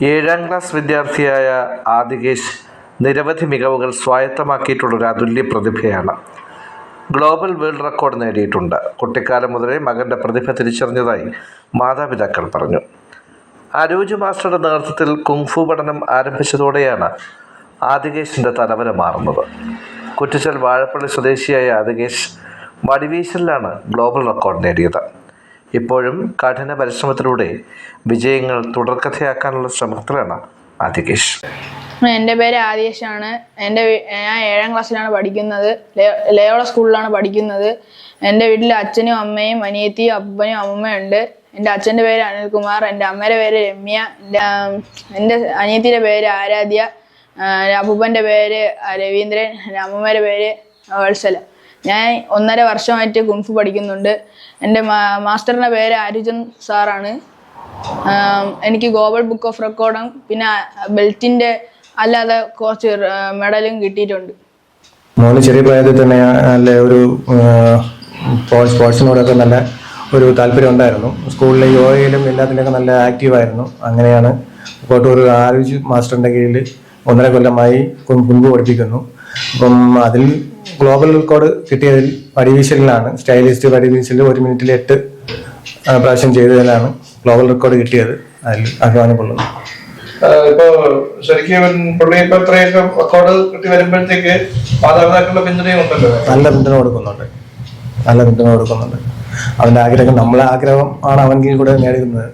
ഏഴാം ക്ലാസ് വിദ്യാർത്ഥിയായ ആദികേശ് നിരവധി മികവുകൾ സ്വായത്തമാക്കിയിട്ടുള്ളൊരു അതുല്യ പ്രതിഭയാണ്. ഗ്ലോബൽ വേൾഡ് റെക്കോർഡ് നേടിയിട്ടുണ്ട്. കുട്ടിക്കാലം മുതലേ മകൻ്റെ പ്രതിഭ തിരിച്ചറിഞ്ഞതായി മാതാപിതാക്കൾ പറഞ്ഞു. അരൂജ് മാസ്റ്ററുടെ നേതൃത്വത്തിൽ കുങ്ഫു പഠനം ആരംഭിച്ചതോടെയാണ് ആദികേശിൻ്റെ തലവര മാറുന്നത്. കുറ്റിച്ചൽ വാഴപ്പള്ളി സ്വദേശിയായ ആദികേശ് വടിവീശലിലാണ് ഗ്ലോബൽ റെക്കോർഡ് നേടിയത്. ഇപ്പോഴും കഠിന പരിശ്രമത്തിലൂടെ വിജയങ്ങൾ തുടർക്കഥയാക്കാനുള്ള ശ്രമത്തിലാണ് ആദികേശ്. എൻ്റെ പേര് ആദികേശാണ്. ഞാൻ 7ാം ക്ലാസ്സിലാണ് പഠിക്കുന്നത്. ലയോള സ്കൂളിലാണ് പഠിക്കുന്നത്. എൻ്റെ വീട്ടിൽ അച്ഛനും അമ്മയും അനിയത്തിയും അപ്പനും അമ്മയും ഉണ്ട്. എൻ്റെ അച്ഛൻ്റെ പേര് അനിൽകുമാർ, എൻ്റെ അമ്മയുടെ പേര് രമ്യ, എൻ്റെ അനിയത്തിയുടെ പേര് ആരാധ്യ, അപ്പൂപ്പൻ്റെ പേര് രവീന്ദ്രൻ, എൻ്റെ അമ്മമ്മയുടെ പേര് വത്സല. ഞാൻ 1.5 വർഷമായിട്ട് കുങ്ഫു പഠിക്കുന്നുണ്ട്. എൻ്റെ മാസ്റ്ററിൻ്റെ പേര് അരുജൻ സാറാണ്. എനിക്ക് ഗ്ലോബൽ ബുക്ക് ഓഫ് റെക്കോർഡും പിന്നെ ബെൽറ്റിൻ്റെ അല്ലാതെ കുറച്ച് മെഡലും കിട്ടിയിട്ടുണ്ട്. മോന് ചെറിയ പ്രായത്തിൽ തന്നെ നല്ല ഒരു സ്പോർട്സിനോടൊക്കെ നല്ല ഒരു താല്പര്യം ഉണ്ടായിരുന്നു. സ്കൂളിലെ യോഗയിലും എല്ലാത്തിലൊക്കെ നല്ല ആക്റ്റീവായിരുന്നു. അങ്ങനെയാണ് കോട്ടൂർ ആരുജ് മാസ്റ്ററിൻ്റെ കീഴിൽ 1.5 കൊല്ലമായി കുങ്ഫു പഠിപ്പിക്കുന്നു. അപ്പം അതിൽ ഗ്ലോബൽ റെക്കോർഡ് കിട്ടിയതിൽ വടിവീശലിലാണ്. സ്റ്റൈലിസ്റ്റ് വടിവീശൽ 1 മിനിറ്റിൽ 8 പ്രാവശ്യം ചെയ്തതിലാണ് ഗ്ലോബൽ റെക്കോർഡ് കിട്ടിയത്. അതിൽ അഭിമാനം കൊള്ളുന്നു. ഇപ്പോ ശരിക്കും പുള്ളി ഇപ്പൊ ഇത്രയൊക്കെ റെക്കോർഡ് കിട്ടി വരുമ്പോഴത്തേക്ക് മാതാപിതാക്കളുടെ പിന്തുണയും ഉണ്ടല്ലോ. നല്ല പിന്തുണ കൊടുക്കുന്നുണ്ട്. അവന്റെ ആഗ്രഹം, നമ്മളെ ആഗ്രഹം ആണ് അവൻ കൂടെ നേടുന്നത്.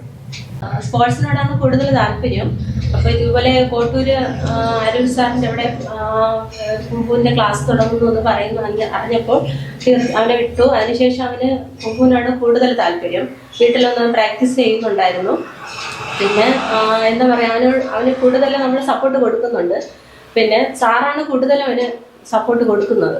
സ്പോർട്സിനോടാണ് കൂടുതൽ താല്പര്യം. അപ്പൊ ഇതുപോലെ കോട്ടൂര് അരുൺ സാറിന്റെ അവിടെ കുങ്ഫുവിന്റെ ക്ലാസ് തുടങ്ങുന്നു എന്ന് അറിഞ്ഞപ്പോൾ അവനെ വിട്ടു. അതിനുശേഷം അവന് കുങ്ഫുവിനോട് കൂടുതൽ താല്പര്യം. വീട്ടിലൊന്ന് പ്രാക്ടീസ് ചെയ്യുന്നുണ്ടായിരുന്നു. പിന്നെ എന്താ പറയാ, അവന് കൂടുതൽ നമ്മൾ സപ്പോർട്ട് കൊടുക്കുന്നുണ്ട്. പിന്നെ സാറാണ് കൂടുതൽ അവന് സപ്പോർട്ട് കൊടുക്കുന്നത്.